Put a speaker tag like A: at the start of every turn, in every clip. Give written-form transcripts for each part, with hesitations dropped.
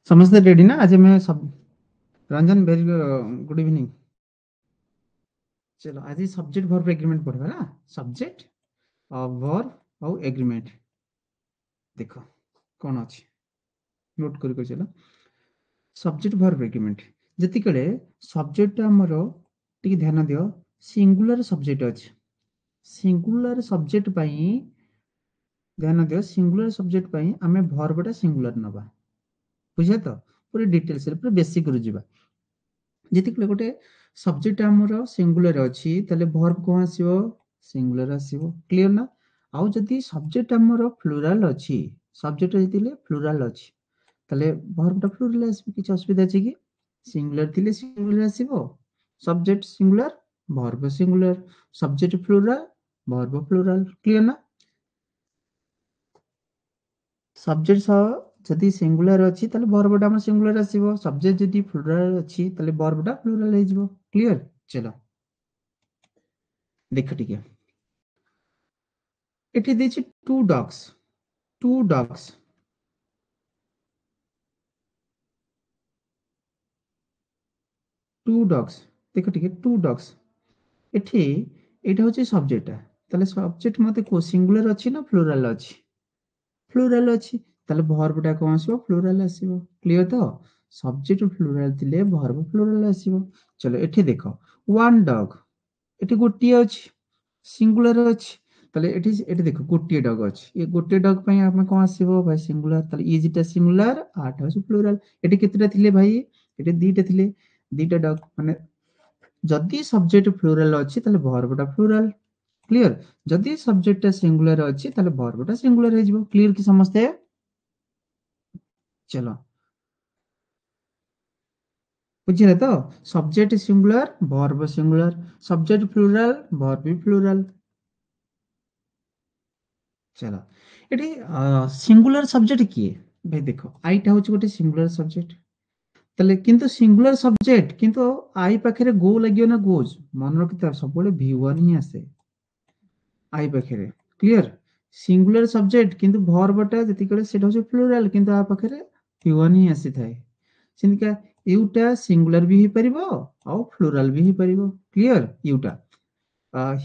A: समझते रेडी ना? आज मैं सब रंजन वेरी गुड इवनिंग। चलो आज सब्जेक्ट वर्ब एग्रीमेंट पढ़वा ना। सब्जेक्ट वर्ब और एग्रीमेंट देखो कौन अच्छी नोट कर चलो। सब्जेक्ट वर्ब एग्रीमेंट जतिकले सब्जेक्ट आमर टिके ध्यान दियो सिंगुलर सब्जेक्ट अच्छे सिंगुलर सब्जेक्ट ध्यान दियो सिंगुलर सब्जेक्ट आम वर्बटा सिंगुलर नवा बुझे तो पूरी डिटेल्स पूरा बेसिक रु जीवा। ଯେତିକି ଗୋଟେ ସବଜେକ୍ଟ ଆମର ସିଙ୍ଗୁଲାର ଅଛି ତାହେଲେ ଭର୍ବ କଣ ଆସିବ ସିଙ୍ଗୁଲାର ଆସିବ କ୍ଲିୟର ନା। ଆଉ ଯଦି ସବଜେକ୍ଟ ଆମର ପ୍ଲୁରାଲ ଅଛି ସବଜେକ୍ଟ ଯେତେବେଳେ ପ୍ଲୁରାଲ ଅଛି ତାହେଲେ ଭର୍ବଟା ପ୍ଲୁରାଲ ଆସିବ କିଛି ଅସୁବିଧା ଅଛି କି ସିଙ୍ଗୁଲାର ଥିଲେ ସିଙ୍ଗୁଲାର ଆସିବ subject singular verb singular subject pleural verb pleural clear ନା। ସବଜେକ୍ଟ ସହ ଯଦି ସିଙ୍ଗୁଲାର ଅଛି ତାହେଲେ ଭର୍ବଟା ଆମର ସିଙ୍ଗୁଲାର ଆସିବ ସବଜେକ୍ଟ ଯଦି ପ୍ଲୁରାଲ ଅଛି ତାହେଲେ ଭର୍ବଟା ପ୍ଲୁରାଲ ହେଇଯିବ କ୍ଲିୟର। ଚलो ଦେଖ ଟିକେ ଏଠି ଦେଇଛି ଟୁ ଡଗ୍ସ ଦେଖ ଟିକେ ଟୁ ଡଗ୍ସ ଏଠି ଏଇଟା ହଉଛି ସବଜେକ୍ଟଟା ତାହେଲେ ସବଜେକ୍ଟ ମତେ କୋ ସିଙ୍ଗୁଲାର ଅଛି ନା ପ୍ଲୁରାଲ ଅଛି ପ୍ଲୁରାଲ ଅଛି ତାହେଲେ ଭର୍ବଟା କଣ ଆସିବ ପ୍ଲୁରାଲ ଆସିବ କ୍ଲିୟର ତ ସବଜେକ୍ଟ ପ୍ଲୁରାଲ ଥିଲେ ଭର୍ବ ପ୍ଲୁରାଲ ଆସିବ। ଚलो ଏଠି ଦେଖ ୱାନ୍ ଡଗ୍ ଏଠି ଗୋଟିଏ ଅଛି ସିଙ୍ଗୁଲାର ଅଛି ତାହେଲେ ଏଠି ଦେଖ ଗୋଟିଏ ଡଗ ଅଛି ଏ ଗୋଟିଏ ଡଗ ପାଇଁ ଆମେ କଣ ଆସିବ ଭାଇ ସିଙ୍ଗୁଲାର ତାହେଲେ ଇଜିଟା ସିଙ୍ଗୁଲାର ଆଟା ହଉଛି ପ୍ଲୁରାଲ ଏଠି କେତେଟା ଥିଲେ ଭାଇ ଏଠି ଦିଟା ଥିଲେ ଦିଟା ଡଗ ମାନେ ଯଦି ସବଜେକ୍ଟ ପ୍ଲୁରାଲ ଅଛି ତାହେଲେ ଭର୍ବଟା ପ୍ଲୁରାଲ क्लियर जदि सब्जेक्ट सिंगुलर अच्छी ताले वर्बटा सिंगुलर है जीवो क्लियर कि समझते हैं। चलो बुझिले तो subject singular verb singular subject plural verb भी प्लुराल। चलो एटी सिंगुलर सब्जेक्ट किए भाई देखो आईटा होची गोटे सिंगुलर सब्जेक्ट ताले किंतु सिंगुलर सब्जेक्ट किंतु आई पाखरे गो लगियो ना गोज मन रखिता सब बळे v1 ही आसे आई पाखरे क्लियर सिंगुलर सब्जेक्ट किंतु भर्बटा जतिकले सेटा होचे प्लुराल किंतु आ पाखरे v1 ही आसी थाए सिंका युटा सिंगुलर भी हो परिबो और प्लुराल भी हो परिबो क्लियर युटा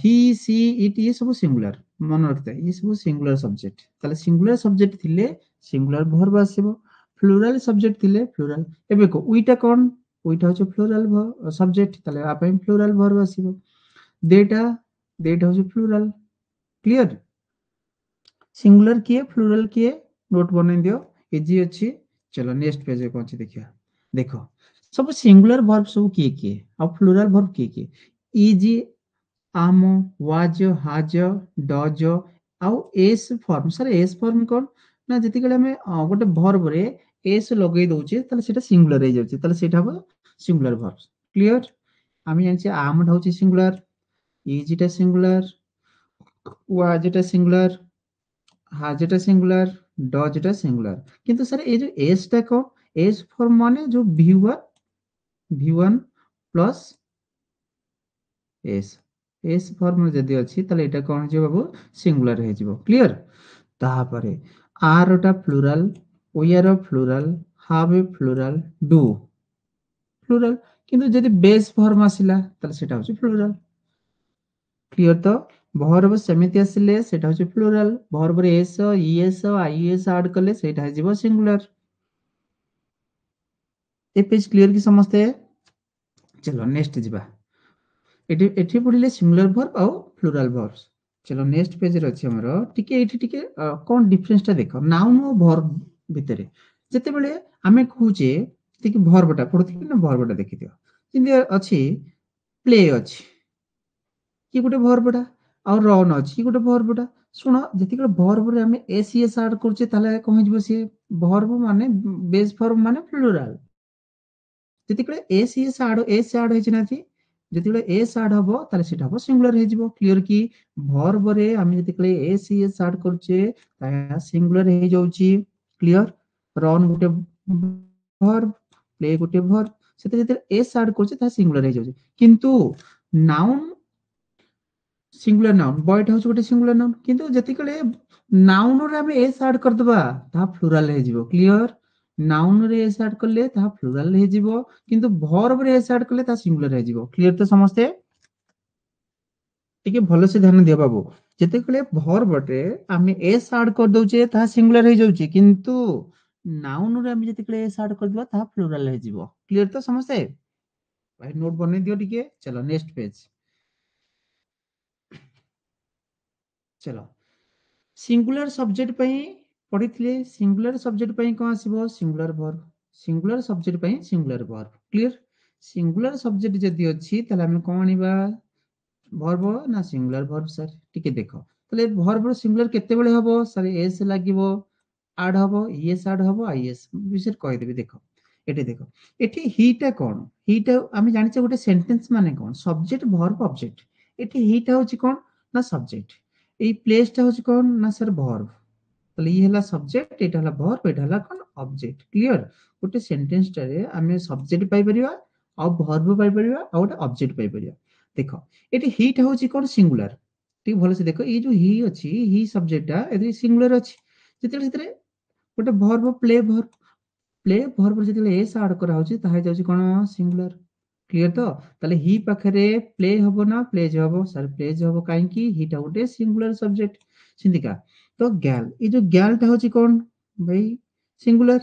A: ही सी इट ये सब सिंगुलर मन रखता है ये सब सिंगुलर सब्जेक्ट ताले सिंगुलर सब्जेक्ट थिले सिंगुलर भर्ब आसीबो प्लुराल सब्जेक्ट थिले प्लुराल एबे को उइटा कोन उइटा होचे प्लुराल सब्जेक्ट ताले आ पई प्लुराल भर्ब आसीबो देटा देटा होचे प्लुराल क्लियर सिंगुलर किए प्लुरल किए नोट बनै दियो इजी अछि। चलो नेक्स्ट पेज पे पहुंचे देखिए देखो सब सिंगुलर वर्ब सब किए किए और प्लुरल वर्ब किए किए इजी आम वाज हाज डज आउ S form sir S form कोन ना जति कले हमें गोटे वर्ब रे एस लगै दोचे ताले सेटा सिंगुलर हे जाउचे ताले सेटा हो सिंगुलर वर्ब क्लियर। आमी जानचे आम होची सिंगुलर इजीटा सिंगुलर वाजटा सिंगुलर हाजटा सिंगुलर डजटा सिंगुलर किंतु सर ये जो एस टा को एस फॉर्म माने जो v1 plus S S form जदी अछि तले एटा कोन जे बाबू सिंगुलर हे जिवो क्लियर। ताहापरे आर टा plural were plural have plural do plural किंतु जदी बेस फॉर्म आसिला तले सेटा होची प्लुरल क्लियर तो ଭର୍ବ ସେମିତି ଆସିଲେ ସେଟା ହଉଛି ପ୍ଲୁରାଲ, ଭର୍ବରେ ଏସ ଇଏସ ଆଇଏସ ଆଡ କଲେ ସେଇଟା ହେଇଯିବ ସିଙ୍ଗୁଲାର। ଏ ପେଜ କ୍ଲିयर କି ସମସ୍ତେ? ଚलो ନେକ୍ସଟ ଯିବା। ଏଠି ଏଠି ପଢିଲେ ସିଙ୍ଗୁଲାର ଭର୍ବ ଆଉ ପ୍ଲୁରାଲ ଭର୍ବs। ଚलो ନେକ୍ସଟ ପେଜ ରେ ଅଛି ଆମର, ଟିକେ ଏଠି ଟିକେ କଣ ଡିଫରେନ୍ସ ଟା ଦେଖ ନାଉନ ଆଉ ଭର୍ବ ଭିତରେ। ଯେତେବେଳେ ଆମେ କହୁଛେ ଟିକେ ଭର୍ବଟା ପଢୁଥିଲେ ନା, ଭର୍ବଟା ଦେଖିଦିଅ ଯେମିତି ଅଛି ପ୍ଲେ ଅଛି, କି ଗୋଟେ ଭର୍ବଟା, ଆଉ ରନ୍ ଅଛି କି ଗୋଟେ ଭର୍ବଟା। ଶୁଣ ଯେତିକି ଭର୍ବରେ ଆମେ ଏସ୍ ଇଏସ୍ ଆଡ କରୁଛେ ତାହେଲେ କଣ ହେଇଯିବ, ସିଏ ଭର୍ବ ମାନେ ବେସ୍ ଭର୍ବ ମାନେ ପ୍ଲୁରାଲ। ଯେତେବେଳେ ଏସ୍ ଇଏସ୍ ଆଡ ହେଇଛି ନା ଏଠି, ଯେତେବେଳେ ଏସ୍ ଆଡ ହବ ତାହେଲେ ସେଟା ହବ ସିଙ୍ଗୁଲାର ହେଇଯିବ। କ୍ଲିୟର କି? ଭର୍ବରେ ଆମେ ଯେତେବେଳେ ଏସ୍ ଇଏସ୍ ଆଡ କରୁଛେ ତାହା ସିଙ୍ଗୁଲାର ହେଇଯାଉଛି। କ୍ଲିୟର? ରନ୍ ଗୋଟେ ଭର୍ବ, ପ୍ଲେ ଗୋଟେ ଭର୍ବ, ସେଥିରେ ଯେତେବେଳେ ଏସ୍ ଆଡ କରୁଛେ ତାହା ସିଙ୍ଗୁଲାର ହେଇଯାଉଛି। କିନ୍ତୁ ନାଉନ ସିଙ୍ଗୁଲାର ନାଉନ, ବୟଟା ହଉଛି ଗୋଟେ ସିଙ୍ଗୁଲାର ନାଉନ, କିନ୍ତୁ ଯେତିକି ନାଉନରେ ଆମେ ଏସ୍ ଆଡ କରିଦବା ତାହା ପ୍ଲୁରାଲ ହେଇଯିବ। କ୍ଲିୟର? ନାଉନରେ ଏସ୍ ଆଡ କଲେ ତାହା ପ୍ଲୁରାଲ ହେଇଯିବ, କିନ୍ତୁ ଭର୍ବରେ ଏସ୍ ଆଡ କଲେ ତାହା ସିଙ୍ଗୁଲାର ହେଇଯିବ। କ୍ଲିୟର ତ ସମସ୍ତେ? ଟିକେ ଭଲସେ ଧ୍ୟାନ ଦିଅ ବାବୁ। ଯେତେବେଳେ ଭର୍ବଟେ ଆମେ ଏସ୍ ଆଡ କରିଦଉଛେ ତାହା ସିଙ୍ଗୁଲାର ହେଇଯାଉଛି, କିନ୍ତୁ ନାଉନରେ ଆମେ ଯେତେବେଳେ ଏସ୍ ଆଡ କରିଦବା ତାହା ପ୍ଲୁରାଲ ହେଇଯିବ। କ୍ଲିୟର ତ ସମସ୍ତେ? ଭାଇ ନୋଟ ବନେଇ ଦିଅ ଟିକେ। ଚलो ନେକ୍ସଟ ପେଜ। ଚलो ସିଙ୍ଗୁଲାର ସବଜେକ୍ଟ ପାଇଁ ପଢିଥିଲେ, ସିଙ୍ଗୁଲାର ସବଜେକ୍ଟ ପାଇଁ କଣ ଆସିବ? Singular verb. ସିଙ୍ଗୁଲାର ସବଜେକ୍ଟ ପାଇଁ singular verb. Clear? Singular subject ଯଦି ଅଛି ତାହେଲେ ଆମେ କଣ ଆଣିବା? ଭର୍ବ ନା ସିଙ୍ଗୁଲାର ଭର୍ବ। ସାର୍ ଟିକେ ଦେଖ, ତାହେଲେ ଭର୍ବର ସିଙ୍ଗୁଲାର କେତେବେଳେ ହବ? ସାର୍ ଏସ୍ ଲାଗିବ, ଆଡ ହବ, ଇଏସ୍ ଆଡ ହବ, ଆଇଏସ୍ ବିଷୟରେ କହିଦେବି। ଦେଖ ଏଠି ଦେଖ, ଏଠି ହିଟା କଣ? ହିଟା ଆମେ ଜାଣିଛେ ଗୋଟେ ସେଣ୍ଟେନ୍ସ ମାନେ କଣ? Subject verb object. ଏଠି ହିଟା ହଉଛି କଣ ନା ସବଜେକ୍ଟ, ଏଇ ପ୍ଲେସଟା ହଉଛି କଣ ନା ସାର୍ ଭର୍ବ। ତାହେଲେ ଇଏ ହେଲା ସବଜେକ୍ଟ, ଏଇଟା ହେଲା ଭର୍ବ, ଏଇଟା ହେଲା କଣ ଅବଜେକ୍ଟ। କ୍ଲିୟର? ଗୋଟେ ସେଣ୍ଟେନ୍ସ ଟାରେ ଆମେ ସବଜେକ୍ଟ ପାଇପାରିବା, ଆଉ ଭର୍ବ ପାଇପାରିବା, ଆଉ ଗୋଟେ ଅବଜେକ୍ଟ ପାଇପାରିବା। ଦେଖ ଏଠି ହିଟା ହଉଛି କଣ? ସିଙ୍ଗୁଲାର। ଟିକେ ଭଲସେ ଦେଖ, ଏଇ ଯୋଉ ହି ଅଛି, ହି ସବଜେକ୍ଟଟା ଏଠି ସିଙ୍ଗୁଲାର ଅଛି। ଯେତେବେଳେ ସେଥିରେ ଗୋଟେ verb play verb, play verb ଯେତେବେଳେ ଏସ୍ ଆଡ କରାହଉଛି ତାହା ହେଇଯାଉଛି କଣ? ସିଙ୍ଗୁଲାର। କ୍ଲିୟର ତ? ତାହେଲେ ହି ପାଖରେ ପ୍ଲେ ହବ ନା ପ୍ଲେଜ ହବ? ସାର୍ ପ୍ଲେଜ ହବ, କାହିଁକି? ହିଟା ଗୋଟେ ସିଙ୍ଗୁଲାର ସବଜେକ୍ଟ। ସେମିତିକା ତ ଗ୍ୟାଲ, ଏଇ ଯୋଉ ଗ୍ୟାଲଟା ହଉଛି କଣ ଭାଇ? ସିଙ୍ଗୁଲାର।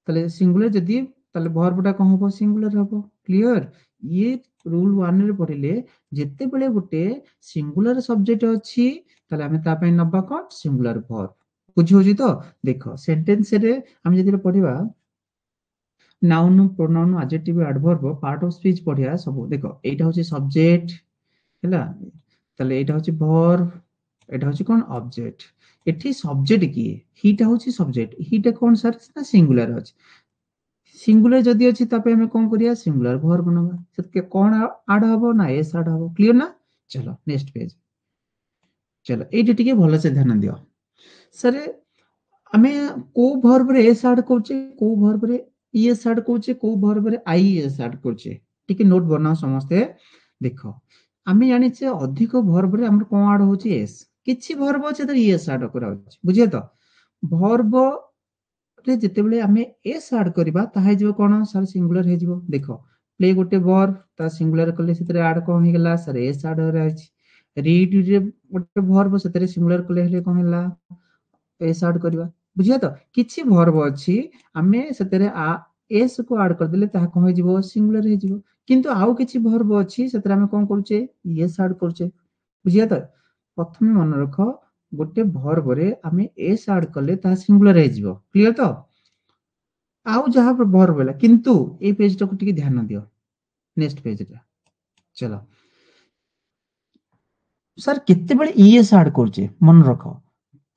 A: ତାହେଲେ ସିଙ୍ଗୁଲାର ଯଦି, ତାହେଲେ ଭର୍ବଟା କଣ ହବ? ସିଙ୍ଗୁଲାର ହବ। କ୍ଲିୟର? ଇଏ ରୁଲ 1 ରେ ପଢିଲେ ଯେତେବେଳେ ଗୋଟେ ସିଙ୍ଗୁଲାର ସବଜେକ୍ଟ ଅଛି ତାହେଲେ ଆମେ ତା ପାଇଁ ନବା କଣ? Singular verb. ବୁଝି ହଉଛି ତ? ଦେଖ ସେଣ୍ଟେନ୍ସରେ ଆମେ ଯେତେବେଳେ ପଢିବା ନାଉନ, ପ୍ରୋନାଉନ, ଆଡଜେକ୍ଟିଭ, ଆଡଭର୍ବ, ପାର୍ଟ ଅଫ ସ୍ପିଚ ପଢିବା ସବୁ। ଦେଖ ଏଇଟା ହଉଛି ସବଜେକ୍ଟ ହେଲା, ତାହେଲେ ଏଇଟା ହଉଛି ଭର୍ବ, ଏଇଟା ହଉଛି କଣ? ଅବଜେକ୍ଟ। ଏଠି ସବଜେକ୍ଟ କିଏ? ହିଟା ହଉଛି ସବଜେକ୍ଟ। ହିଟା କଣ ସାର୍ ନା ସିଙ୍ଗୁଲାର ଅଛି। ସିଙ୍ଗୁଲାର ଯଦି ଅଛି ତା ପାଇଁ ଆମେ କଣ କରିବା? ସିଙ୍ଗୁଲାର ଭର୍ବ ନବା। ସେଥିରେ କଣ ଆଡ ହବ ନା ଏସ୍ ଆଡ ହବ। କ୍ଲିୟର ନା? ଚलो ନେକ୍ସଟ ପେଜ। ଚलो ଏଇଠି ଟିକେ ଭଲସେ ଧ୍ୟାନ ଦିଅ। ସାର୍ ଆମେ କୋଉ ଭର୍ବରେ ଏସ୍ ଆଡ କରୁଛେ, କୋଉ ଭର୍ବରେ ଇଏସ୍ ଆଡ କରୁଛେ, କୋଉ ଭର୍ବରେ ଆଇଏସ୍ ଆଡ କରୁଛେ, ଟିକେ ନୋଟ ବନାଅ ସମସ୍ତେ। ଦେଖ ଆମେ ଜାଣିଛେ ଅଧିକ ଭର୍ବରେ ଆମର କଣ ଆଡ ହଉଛି? ଏସ୍। କିଛି ଭର୍ବ ଅଛି ସେଥିରେ ଇଏସ୍ ଆଡ କରାହଉଛି। ବୁଝିଲେ ତ? ଭର୍ବ ରେ ଯେତେବେଳେ ଆମେ ଏସ୍ ଆଡ କରିବା ତାହା ହେଇଯିବ କଣ? ସାର୍ ସିଙ୍ଗୁଲାର ହେଇଯିବ। ଦେଖ ପ୍ଲେ ଗୋଟେ ଭର୍ବ, ତା ସିଙ୍ଗୁଲାର କଲେ ସେଥିରେ ଆଡ କଣ ହେଇଗଲା? ସାର୍ ଏସ୍ ଆଡ କରାଯାଇଛି। ରିଡ୍ ରେ ଗୋଟେ ଭର୍ବ, ସେଥିରେ ସିଙ୍ଗୁଲାର କଲେ ହେଲେ କଣ ହେଲା? ଏସ୍ ଆଡ କରିବା। ବୁଝିଲ ତ? କିଛି ଭର୍ବ ଅଛି ଆମେ ସେଥିରେ ଏସ୍ କୁ ଆଡ କରିଦେଲେ ତାହା କଣ ହେଇଯିବ? ସିଙ୍ଗୁଲାର ହେଇଯିବ। କିନ୍ତୁ ଆଉ କିଛି ଭର୍ବ ଅଛି ସେଥିରେ ଆମେ କଣ କରୁଛେ? ଇଏସ୍ ଆଡ କରୁଛେ। ବୁଝିଲ ତ? ପ୍ରଥମେ ମନେ ରଖ, ଗୋଟେ ଭର୍ବରେ ଆମେ ଏସ୍ ଆଡ କଲେ ତାହା ସିଙ୍ଗୁଲାର ହେଇଯିବ। କ୍ଲିୟର ତ? ଆଉ ଯାହା ଭର୍ବ ହେଲା, କିନ୍ତୁ ଏଇ ପେଜଟାକୁ ଟିକେ ଧ୍ୟାନ ଦିଅ, ନେକ୍ସଟ ପେଜଟା। ଚलो ସାର୍ କେତେବେଳେ ଇଏସ୍ ଆଡ କରୁଛେ ମନେ ରଖ,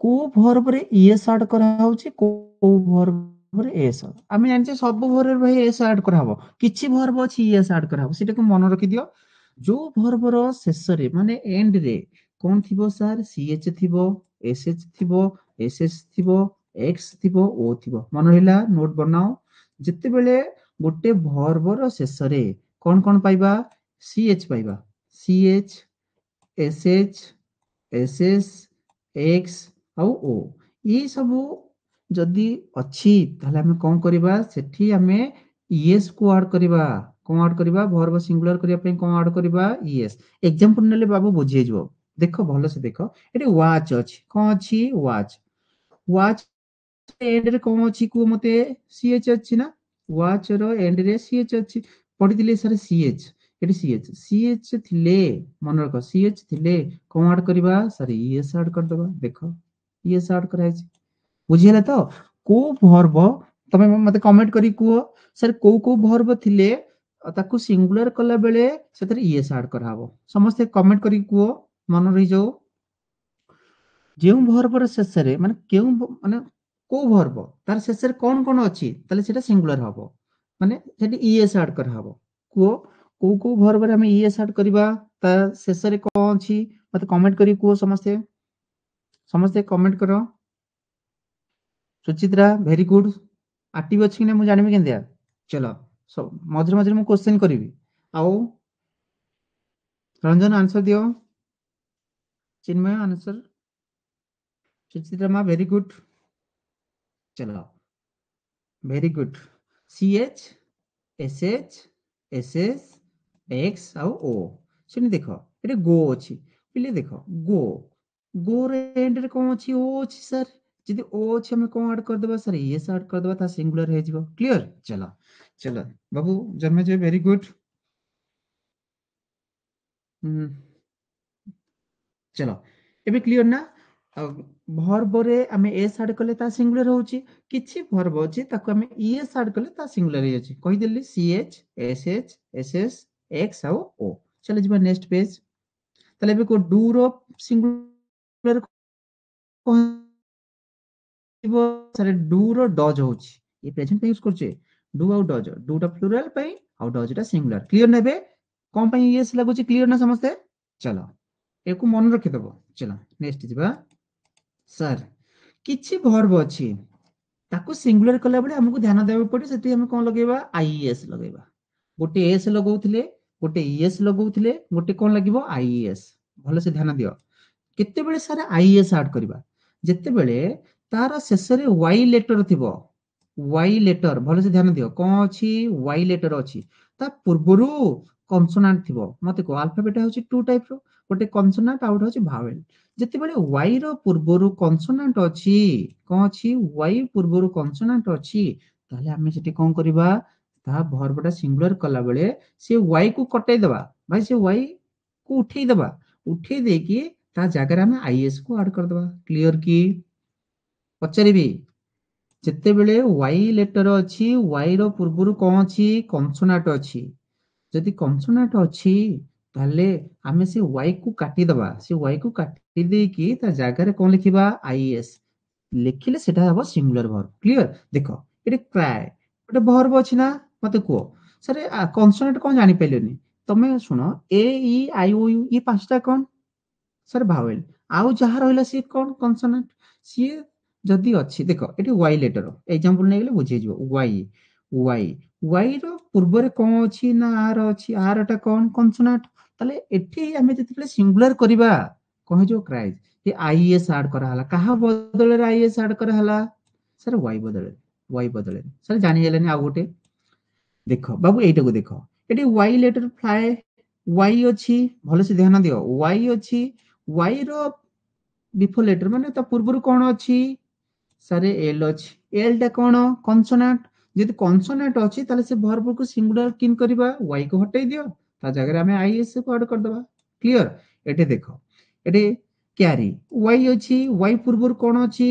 A: କୋଉ ଭର୍ବରେ ଇଏସ୍ ଆଡ କରାହଉଛି, କୋଉ ଭର୍ବରେ ଏସ୍। ଆମେ ଜାଣିଛେ ସବୁ ଭର୍ବରେ ଭାଇ ଏସ୍ ଆଡ କରାହବ, କିଛି ଭର୍ବ ଅଛି ଇଏସ୍ ଆଡ କରାହବ। ସେଟାକୁ ମନେ ରଖିଦିଅ। ଯୋଉ ଭର୍ବର ଶେଷରେ ମାନେ ଏଣ୍ଡରେ କଣ ଥିବ ସାର୍? ସିଏଚ୍ ଥିବ, ଏସ୍ଏଚ୍ ଥିବ, ଏସ୍ଏସ୍ ଥିବ, ଏକ୍ସ ଥିବ, ଓ ଥିବ। ମନେ ରହିଲା? ନୋଟ ବନାଅ। ଯେତେବେଳେ ଗୋଟେ ଭର୍ବର ଶେଷରେ କଣ କଣ ପାଇବା? ସିଏଚ୍ ପାଇବା, ସିଏଚ୍, ଏସ୍ଏଚ୍, ଏସ୍ଏସ୍, ଏକ୍ସ ଆଉ ଓ। ଏଇ ସବୁ ଯଦି ଅଛି ତାହେଲେ ଆମେ କଣ କରିବା? ସେଠି ଆମେ ଇଏସ୍ କୁ ଆଡ କରିବା। କଣ ଆଡ କରିବା? ଭର୍ବ ସିଙ୍ଗୁଲାର କରିବା ପାଇଁ କଣ ଆଡ କରିବା? ଇଏସ୍। ଏକ୍ସାମ୍ପଲ ନେଲେ ବାବୁ ବୁଝି ହେଇଯିବ। देख भल से देख ये वाच अच्छी कौन अच्छी वाच वाच एंड रे कौन अच्छी को मते सीएच अच्छी ना वाच रो एंड रे सीएच अच्छी पढ़ी सर सीएच ये सीएच सीएच थिले मन रख सीएच थिले कौन ऐड करबा सर ईएस ऐड कर दबा देख ईएस ऐड कराई बुझिला तो को वर्ब तमे मते कमेंट करी को सर को वर्ब थिले ताकू सिंगुलर कला बेले सेतरे ईएस ऐड कराबो समस्त कमेंट करी को मन रही जाओ ଯେଉଁ ଭର୍ବର ଶେଷରେ ମାନେ କେଉଁ ମାନେ କୋଉ ଭର୍ବ ତାର ଶେଷରେ କଣ ଅଛି ତାହେଲେ ସେଟା ସିଙ୍ଗୁଲାର ହବ ମାନେ ସେଠି ଇଏସ୍ ଆଡ୍ କରାହବ କୁହ କୋଉ ଭର୍ବରେ ଆମେ ଇଏସ୍ ଆଡ୍ କରିବା ତା ଶେଷରେ କଣ ଅଛି ମତେ କମେଣ୍ଟ କରି କୁହ ସମସ୍ତେ ସମସ୍ତେ କମେଣ୍ଟ କର ସୁଚିତ୍ରା ଭେରି ଗୁଡ ଆକ୍ଟିଭ ଅଛି କି ନା ମୁଁ ଜାଣିବି କେନ୍ତିଆ ଚलो ମଝିରେ ମଝିରେ ମୁଁ କ୍ୱେଶ୍ଚନ କରିବି ଆଉ ରଞ୍ଜନ ଆନ୍ସର ଦିଅ ଚିନ୍ମୟ ଆନ୍ସର सुचित्रा माँ वेरी गुड चलो very good C H S H S S X आउ ओ सुनी देख ये गो अच्छी पिले देख गो गो रे एंड रे कौन अच्छी ओ अच्छी सर जदि ओ अच्छी हमें कौन ऐड कर देबा सर एस ऐड कर देबा ता सिंगुलर हे जिवो क्लियर चलो चलो बाबू जन्मेजय वेरी गुड चलो एबे क्लियर ना भर्ब रे आमे एस ऐड कले ता सिंगुलर होची किछि भर्ब अछि ताको आमे ईएस ऐड कले ता सिंगुलर हे अछि कहि देली सीएच एसएच एसएस एक्स आउ ओ चलो जिबा नेक्स्ट पेज तले एबे को डू रो सिंगुलर कहबो सर डू रो डज होची ये प्रेजेंट पे यूज करछे डू आउ डज डू टा प्लुरल पई आउ डज टा सिंगुलर क्लियर नेबे कोन पई ईएस लागुची क्लियर ना समझते चलो एको मन रखि दबो चलो नेक्स्ट जिबा सर किछि भर्ब अछि ताको सिंगुलर कला बेले हमको ध्यान देबा पड़े सेति हम कोन लगेबा आईएस लगेबा गोटे एस लगौथिले गोटे ईएस लगौथिले गोटे कोन लागिबो आईएस भलो से ध्यान दियो केते बेले सारे आईएस ऐड करबा जेते बेले तार शेष रे वाई लेटर थिबो वाई लेटर भलो से ध्यान दियो कोन अछि वाई लेटर अछि ता पूर्वरु कॉन्सोनेंट थिबो मते को अल्फाबेट होछि टू टाइप रो गोटे कॉन्सोनेंट आउट होछि भावेल जेते बेले वाई रो पूर्वरु कॉन्सोनेंट अछि कोन अछि वाई पूर्वरु कॉन्सोनेंट अछि ताले हमें सेठी कोन करबा ता भर्बटा सिंगुलर कला बेले से वाई को कटै दबा भाई से वाई को उठै दबा उठै देकी ता जगह हमें आईएस को ऐड कर दबा क्लियर की पचारिबी जेते बेले वाई लेटर अछि वाई रो पूर्वरु कोन अछि कॉन्सोनेंट अछि जदि कॉन्सोनेंट अछि ताले हमें से वाई को काटी दबा से वाई को काटी देकी ता जगह रे कोन लिखिबा आईएस लिखिले सेटा हबो सिंगुलर वर्ब क्लियर देखो एटे क्राई गोटे वर्ब अछि ना मते को सर कॉन्सोनेंट कोन जानि पेलेनी तमे सुनो ए ई आई ओ यू ये पांचटा कोन सर भावेल आउ जहा रहला सी कोन कॉन्सोनेंट सी जदि अछि देखो एटी वाई लेटर एग्जांपल नै गेले बुझि जिवो वाई वाई वाई रो पूर्व रे कोन अछि ना आर टा कोन कॉन्सोनेंट तले एठी हमें जतिले सिंगुलर करबा कहि जो क्राइज ये आईएस ऐड करा हला कहा बदले रे आईएस ऐड करा हला सर वाई बदले सर जानि गेलेनी आ गोटे देखो बाबू एटा को देखो एटी वाई लेटर फ्लाई वाई अछि भले से ध्यान दियो वाई अछि वाई रो बिफोर लेटर माने ता पूर्वरु कोन अछि सारे एल अछि एल टा कोन कॉन्सोनेंट जदि कॉन्सोनेंट अछि ताले से वर्ब को सिंगुलर किन करबा वाई को हटाई दियो ता जगह रे हमें आईएस को ऐड कर दबा क्लियर एटे देखो एटे क्यारी वाई अछि वाई पूर्वरु कोन अछि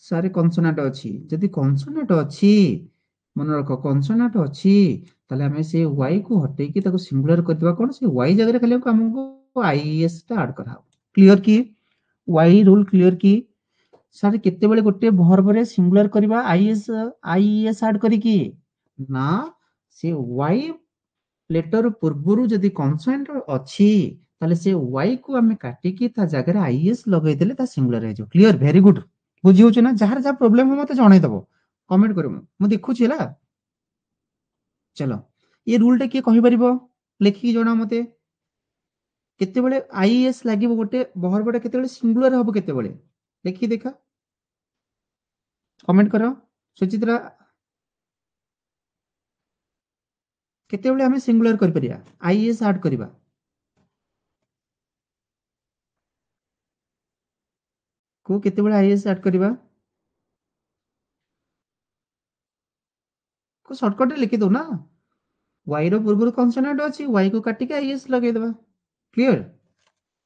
A: सारे कॉन्सोनेंट अछि जदि कॉन्सोनेंट अछि मन रख कॉन्सोनेंट अछि ताले हमें से वाई को हटाई कि ताको सिंगुलर कर दबा कोन से वाई जगह रे खाली हमको आईएस टा ऐड करा क्लियर की वाई रूल क्लियर की सर केते बेले गोटे भर्ब रे सिंगुलर करबा आईएस ऐड करी की ना से वाई लेटर पूर्वरु जदि कॉन्सोनेंट अछि ताले से वाई को हमें काटी की ता जगह रे आईएस लगै देले ता सिंगुलर हे जो क्लियर वेरी गुड बुझी होछ ना जहार जा प्रॉब्लम हो मते जणाई दबो कमेंट करियो मु देखु छी हला चलो ये रूल टा के कहि परिबो लेखि जणा मते केते बेले आईएस लागिबो गोटे भर्बटा केते बेले सिंगुलर हबो केते बेले देखि देखा कमेंट करो सुचित्रा केते बेले हमें सिंगुलर कर परिया आईएस ऐड करबा को केतेबेले आईएस ऐड करबा को शॉर्टकट रे लिखि दो ना y रो पूर्व कॉन्सोनेंट अछि y को काटि के आईएस लगे देबा क्लियर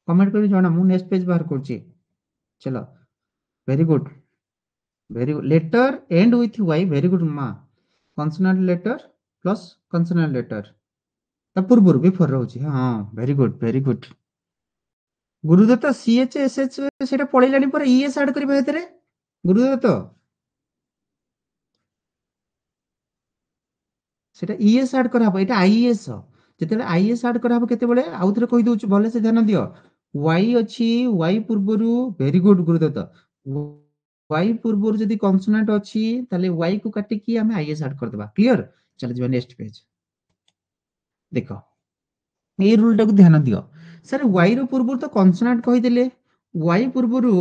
A: कमेंट करी जाना मु नेक्स्ट पेज बाहर करछि चलो very good letter and with y very good मा consonant letter plus consonant letter ता पूर्व बिफोर रहउछि हां very good Gurudatt CH SH सेटा पळैलानी पर ईएस ऐड करबा हेतरे गुरुदत्त सेटा ईएस ऐड करा हबो एटा आईएस जेतेले आईएस ऐड करा हबो केतेबेले आउथरे कहि दउछु भले से ध्यान दियो y अछि y पूर्वरु वेरी गुड गुरुदत्त y पूर्वरु जदी कॉन्सोनेंट अछि ताले y को काटि की हमें आईएस ऐड कर देबा क्लियर चल जिबा नेक्स्ट पेज देखो ए रूल टाको ध्यान दियो सर y रो पूर्वरु तो कॉन्सोनेंट कहि देले y पूर्वरु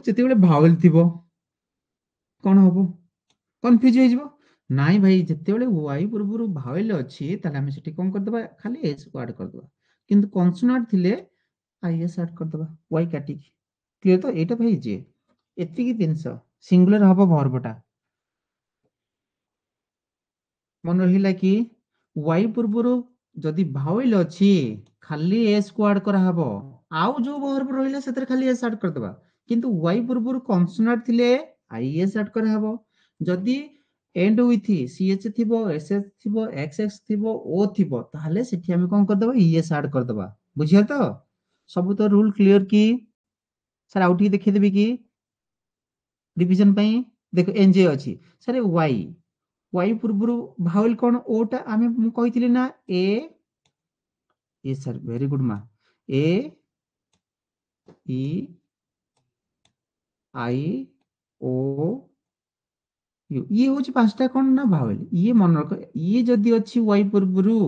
A: जेतेबेले भावेल थिबो कोन हबो कंफ्यूज हो जिवो नाइ भाई जेतेबेले y पूर्वरु भावेल अछि ताले हमें सेठी कोन कर देबा खाली s को ऐड कर देबा किंतु कॉन्सोनेंट थिले आईएस ऐड कर देबा y काटि क्लियर तो एटा भाई जे एति की दिनस सिंगुलर हबो वर्बटा मन रहिला कि y पूर्वरु जदि भावेल अछि खाली s को ऐड करा हबो आउ जो वर्ब रहिला सेतर खाली s ऐड कर देबा किंतु y पूर्वरु कॉन्सोनेंट थिले आईएस ऐड करा हबो जदि एंड विथ ch थिबो ss थिबो xx थिबो o थिबो ताहले सेठी हम कोन कर देबा es ऐड कर देबा बुझिया तो सब तो रूल क्लियर की सर आउटी देखि देबी की डिवीजन पई देखो एनजे अछि सर y पूर्वरु भावेल कोन ओटा आमे मु कहितली ना ए सर वेरी गुड मा ए ई आई ओ यू ये होची पांचटा कोन ना भावेल ये मन रख ये जदी अछि y पूर्वरु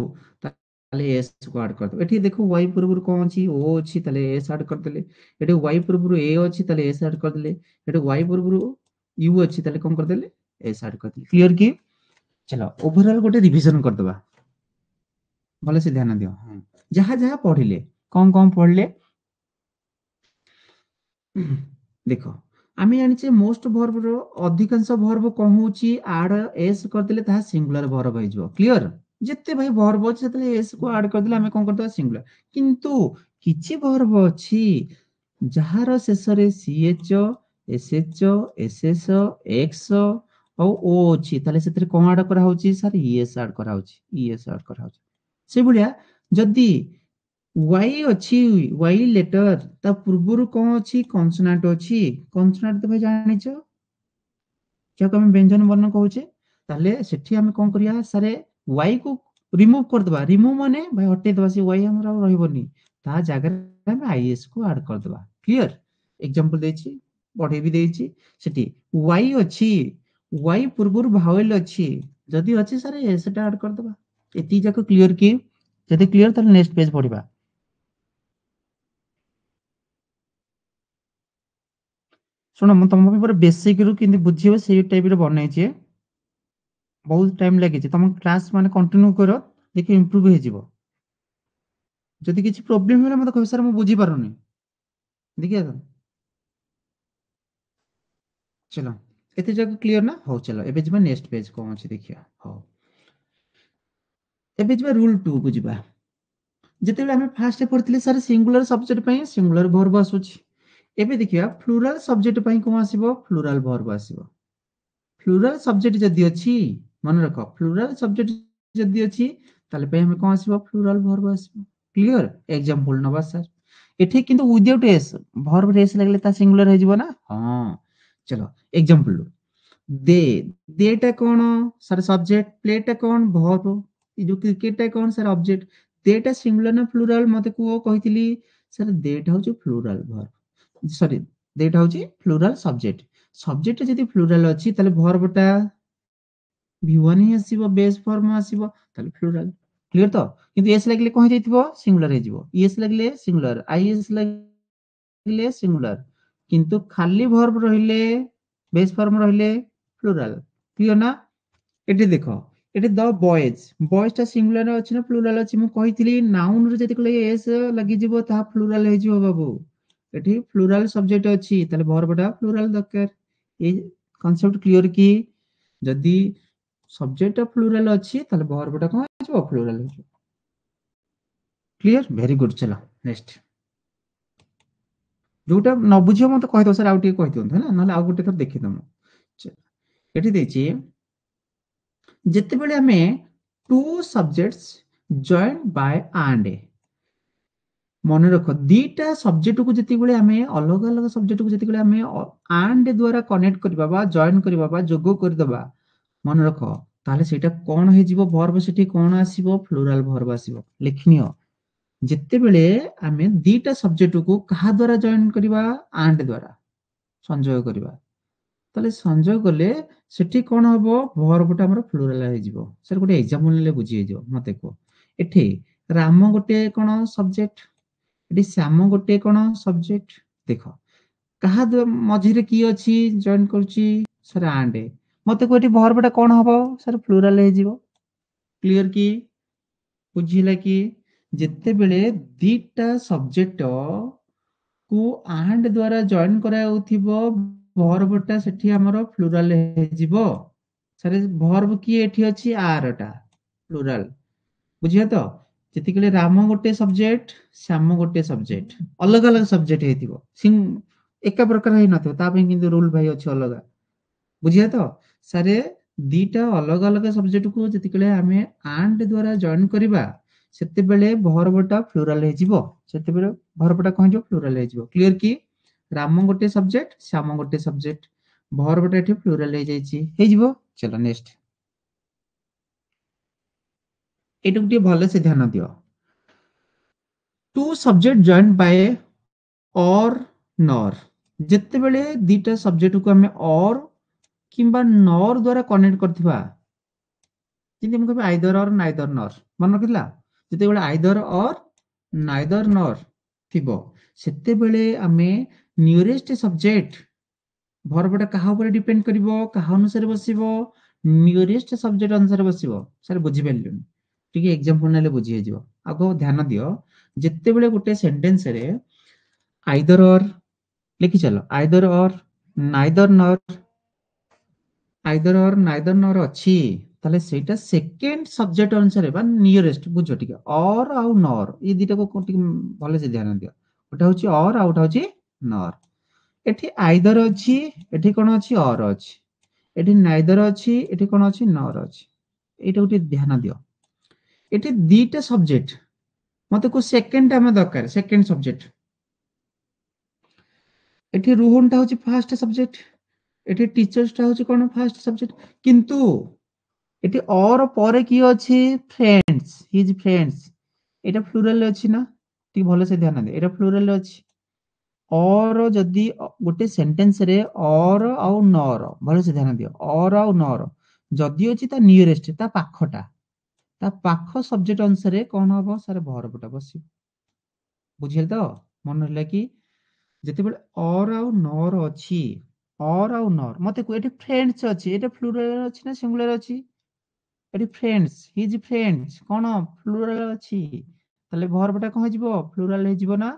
A: ताले s को ऐड कर दो एठी देखो y पूर्वरु कोन अछि o अछि ताले s ऐड कर देले एठी y पूर्वरु a अछि ताले s ऐड कर देले एठी y पूर्वरु u अछि ताले कोन कर देले s ऐड कर देले क्लियर की चलो ओवरऑल गोटे रिवीजन कर दबा भले से ध्यान दियो जहा जहा पढिले कौन पढले देखो आमे जानिचे मोस्ट वर्ब रो अधिकांश वर्ब कोन होची ऐड s कर देले ता सिंगुलर वर्ब हो जिवो क्लियर जत्ते भाई वर्ब अछि तले s को ऐड कर देले आमे कोन करदो सिंगुलर किंतु किछि वर्ब अछि जहार शेष रे ch sh ss x औ o अछि तले सेतरे कोन ऐड करा होची सर es ऐड करा होची es ऐड करा होची से बुलिया जदी y अछि y लेटर ता पूर्वरु कोन अछि कॉन्सोनेंट अछि कॉन्सोनेंट तो भाई जानिचो क्या हम व्यंजन वर्ण कहूचे ताले सेठी हम कोन करिया सारे y को रिमूव कर दबा रिमूव माने भाई हटे दबा से y हमरा रहिबोनी ता जागा रे हम is को ऐड कर दबा क्लियर एग्जांपल देछि पढे भी देछि सेठी y अछि y पूर्वरु भावेल अछि जदी अछि सारे सेटा ऐड कर दबा एति जाको क्लियर की जदी क्लियर ताले नेक्स्ट पेज पढिबा सुनो मु तुम पर बेसिक रु किंति बुझियो से टाइप रे बनई छे बहुत टाइम लागि छे तुम क्लास माने कंटिन्यू करो देखि इंप्रूव हे जिवो जदी किछि प्रॉब्लम होला मते कह सर मु बुझी पारुनी देखिया तो चलो एते जग क्लियर ना हो चलो एबे जिबा नेक्स्ट पेज कोन अछि देखिया हो एबे जिबा रूल 2 बुझिबा जेतेबेले हमें फास्ट पढितले सर सिंगुलर सब्जेक्ट पई सिंगुलर वर्ब आसुची एबे देखिया प्लुरल सब्जेक्ट पई कोन आसीबो प्लुरल वर्ब आसीबो प्लुरल सब्जेक्ट जदी अछि मन रखो प्लुरल सब्जेक्ट जदी अछि ताले पे हमें कोन आसीबो प्लुरल वर्ब आसीबो क्लियर एग्जांपल नबा सर एठी किंतु विदाउट एस वर्ब रेस लागले ता सिंगुलर हे जिवो ना हां चलो एग्जांपल दे देटा कोन सर सब्जेक्ट प्लेटा कोन वर्ब ई जो क्रिकेट कोन सर ऑब्जेक्ट देटा सिंगुलर ना प्लुरल मते को कहितली सर देटा होची प्लुरल वर्ब सॉरी देटा होची प्लुरल सब्जेक्ट सब्जेक्ट जदी प्लुरल अछि ताले वर्बटा v1 ही आसीबो बेस फॉर्म आसीबो ताले प्लुरल क्लियर तो किंतु एस लागले कोन जइतिबो सिंगुलर हे जिवो एस लागले सिंगुलर आईएस लागले सिंगुलर किंतु खाली वर्ब रहिले बेस फॉर्म रहिले प्लुरल क्लियर ना एठी देखो एठी द बॉयज ता सिंगुलर अछि ना प्लुरल अछि मु कहितली नाउन रे जति कले एस लागि जिवो ता प्लुरल हे जिवो बाबू एठी प्लूराल सब्जेक्ट अछि ताले भर्बटा प्लूराल दरकार ए कांसेप्ट क्लियर की जदी सब्जेक्ट प्लूराल अछि ताले भर्बटा कोन आछो प्लूराल क्लियर वेरी गुड चलो नेक्स्ट जोटा न बुझियो मते कहि दो सर आउ टिके कहि दियौ ना नले आउ गोटे थर देखि दमु एठी देछि जेते बेले हमें two subjects join by and मन रख दीटा सब्जेक्ट को जति बेले हमें अलग अलग सब्जेक्ट को जति बेले हमें एंड द्वारा कनेक्ट करबा बा जॉइन करबा बा जोग कर दबा मन रख ताले सेटा कोन हे जीवो वर्ब सेठी कोन आसीबो प्लूरल वर्ब आसीबो लिखनियो जेते बेले हमें दीटा सब्जेक्ट को कहा द्वारा जॉइन करबा एंड द्वारा संयोग करबा ताले संयोग करले सेठी कोन हबो वर्बटा हमर प्लूरल हे जीवो सर गोटे एग्जांपल ले बुझी हे जो मते को एठी राम गोटे कोन सब्जेक्ट एठी श्याम गोटे कोन सब्जेक्ट देखो कहा मझिरे की अछि जॉइन करछि सर एंड मते को एठी वर्बटा कोन हबो सर प्लूरल हे जीवो क्लियर की बुझिला कि जेते बेले दीटा सब्जेक्ट को एंड द्वारा जॉइन कराउथिबो वर्बटा सेठी हमर प्लूरल हे जीवो सर वर्ब की एठी अछि आरटा प्लूरल बुझिया तो जेतिकले राम गोटे सब्जेक्ट श्याम गोटे सब्जेक्ट अलग अलग सब्जेक्ट हेतिबो सिंग एका प्रकार हे नथो ता पे किंतु रूल भाई अछि अलग बुझिया तो सारे दीटा अलग अलग सब्जेक्ट को जेतिकले हमें एंड द्वारा जॉइन करिबा सेते बेले वर्बटा प्लूरल हे जीवो सेते बेले वर्बटा कहि जो प्लूरल हे जीवो क्लियर की राम गोटे सब्जेक्ट श्याम गोटे सब्जेक्ट वर्बटा एठी प्लूरल हे जाईची हे जीवो चलो नेक्स्ट एटुक टी भले से ध्यान दियो टू सब्जेक्ट जॉइन बाय और नॉर जेते बेले दीटा सब्जेक्ट को हमें और किंबा नॉर द्वारा कनेक्ट करथिबा किंतु हम कहबे आइदर और नाइदर नॉर मन रखिला जेते बेले आइदर और नाइदर नॉर थिबो सेते बेले हमें नियरेस्ट सब्जेक्ट वर्बटा कहा ऊपर डिपेंड करिवो कहा अनुसार बसिबो नियरेस्ट सब्जेक्ट अनुसार बसिबो सर बुझि पेलियो ठीक एग्जांपल नेले बुझि हे जिवो आगो ध्यान दियो जेते बेले गुटे सेंटेंस रे आइदर और लिखि चलो आइदर नर अछि ताले सेटा सेकंड सब्जेक्ट अनुसार बा नियरेस्ट बुझो ठीक और आउ नर ये दिटा को ठीक भले से ध्यान दियो ओटा होची और आउटा होची नर एठी आइदर अछि एठी कोन अछि और अछि एठी नाइदर अछि एठी कोन अछि नर अछि एटा उठी ध्यान दियो एठी दीटा सब्जेक्ट मते को सेकंड टाइम दरकार सेकंड सब्जेक्ट एठी रोहन टा होची फर्स्ट सब्जेक्ट एठी टीचर्स टा होची कोन फर्स्ट सब्जेक्ट किंतु एठी और परे की अछि फ्रेंड्स हिज फ्रेंड्स एटा प्लूरल अछि ना टी भले से ध्यान दे एटा प्लूरल अछि और जदी गोटे सेंटेंस रे और आउ नर भले से ध्यान दियो और आउ नर जदी अछि ता नियरेस्ट ता पाखटा ता पाख सब्जेक्ट अनुसार कोन हबो सर वर्बटा बसी बुझियल तो मन रहला कि जेते बेले और आउ नर अछि और आउ नर मते को एठी फ्रेंड्स अछि एटा प्लूरल अछि ना सिंगुलर अछि एठी फ्रेंड्स हिज फ्रेंड्स कोन प्लूरल अछि ताले वर्बटा कोन हिजिबो प्लूरल हिजिबो ना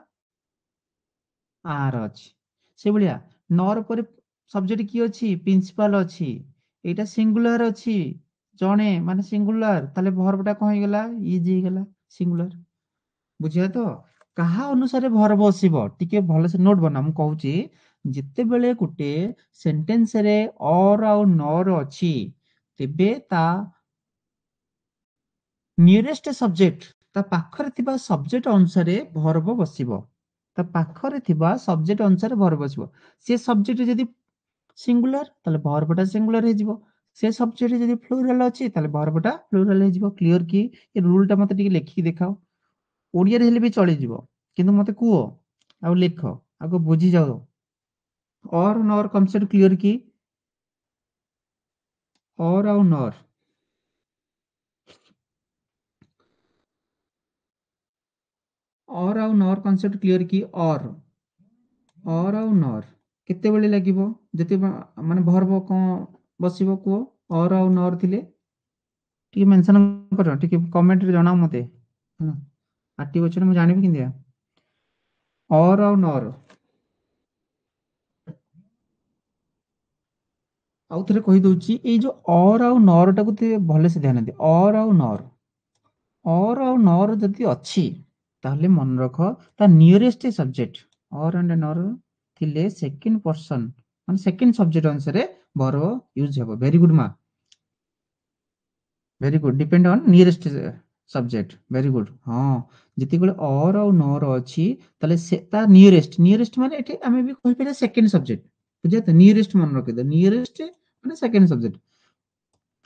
A: आर अछि से बलिया नर पर सब्जेक्ट की अछि प्रिंसिपल अछि एटा सिंगुलर अछि जणे माने सिंगुलर ताले वर्बटा कोन हिगला इज हिगला सिंगुलर बुझिया तो कहा अनुसार वर्ब आसीबो टिके भले से नोट बना मु कहूची जिते बेले गुटे सेंटेंस रे और आउ नर अछि तेबे ता नियरेस्ट सब्जेक्ट ता पाखरे थिबा सब्जेक्ट अनुसार वर्ब बसिबो ता पाखरे थिबा सब्जेक्ट अनुसार वर्ब बसिबो से सब्जेक्ट जदी सिंगुलर ताले वर्बटा सिंगुलर हे जिवो से सब्जेक्ट जदी प्लूरल अछि ताले वर्बटा प्लूरल हे जिवो क्लियर की ए रूल टा मते टिके लेखि देखाओ ओडिया रे हेले भी चली जिवो किंतु मते कुओ आ लेख आगो बुझी जाओ और नॉर कांसेप्ट क्लियर की और आउ नॉर और आउ नॉर कांसेप्ट क्लियर की और आउ नॉर केते बेले लागिवो जति माने भरबो को बसिबो को और आउ नॉर थिले टिके मेंशन करो टिके कमेंट रे जणाओ मते आटी बचन मु जानिबि किंदिया और आउ नॉर आउ थे कहीदे ये जो और आउ नर टाक भलसे ध्यान दिए और आउ नर और आउ नर जदि अच्छी ताहले मन रख ता नियरेस्ट सब्जेक्ट और एंड नर थिले सेकंड पर्सन मान सेकंड सब्जेक्ट अनुसार वर्ब यूज हेबो वेरी गुड मा very good depend on nearest subject very good हाँ जिते बेले और आउ नर अच्छी ताले से ता नियरेस्ट नियरेस्ट माने एठी आमे भी कहि पारे सेकंड सब्जेक्ट बुझे त नियरेस्ट मन रखि दे नियरेस्ट माने सेकंड सब्जेक्ट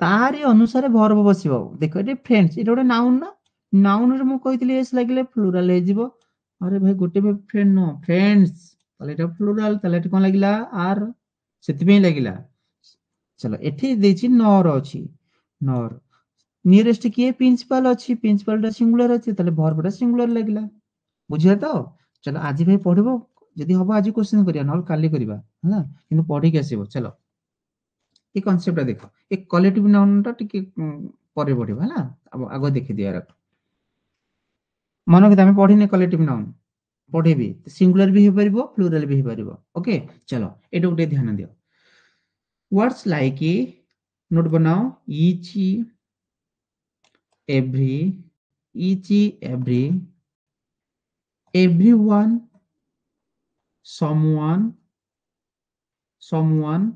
A: तारी अनुसार वर्ब बसिबो देखो एठी फ्रेंड्स एटा गोटे नाउन ना नाउन रे मु कहितली एस लागिले प्लुराल हे जिवो अरे भाई गोटे भी फ्रेंड नो फ्रेंड्स ताले एटा प्लुराल ताले एठी कोन लागिला आर सेति पे लागिला चलो एठी देछि नर अछि नर नियरेस्ट किए प्रिंसिपल अछि प्रिंसिपल टा सिंगुलर अछि ताले वर्ब टा सिंगुलर लागिला बुझिया तो चलो आज भाई पढिबो जदि हबो आज क्वेश्चन करिया नहल काली करिबा हला किंतु पढी के आसीबो चलो ये कॉन्सेप्ट देखो एक कलेक्टिव नाउन टा टिके परे पढिबा हला अब आगो देखि दिया रख मन के तमे पढिने कलेक्टिव नाउन पढेबी सिंगुलर भी हे परिबो प्लुरल भी हे परिबो ओके चलो एटा गुटे ध्यान दियो वर्ड्स लाइक नोट बनाओ each every each every everyone someone someone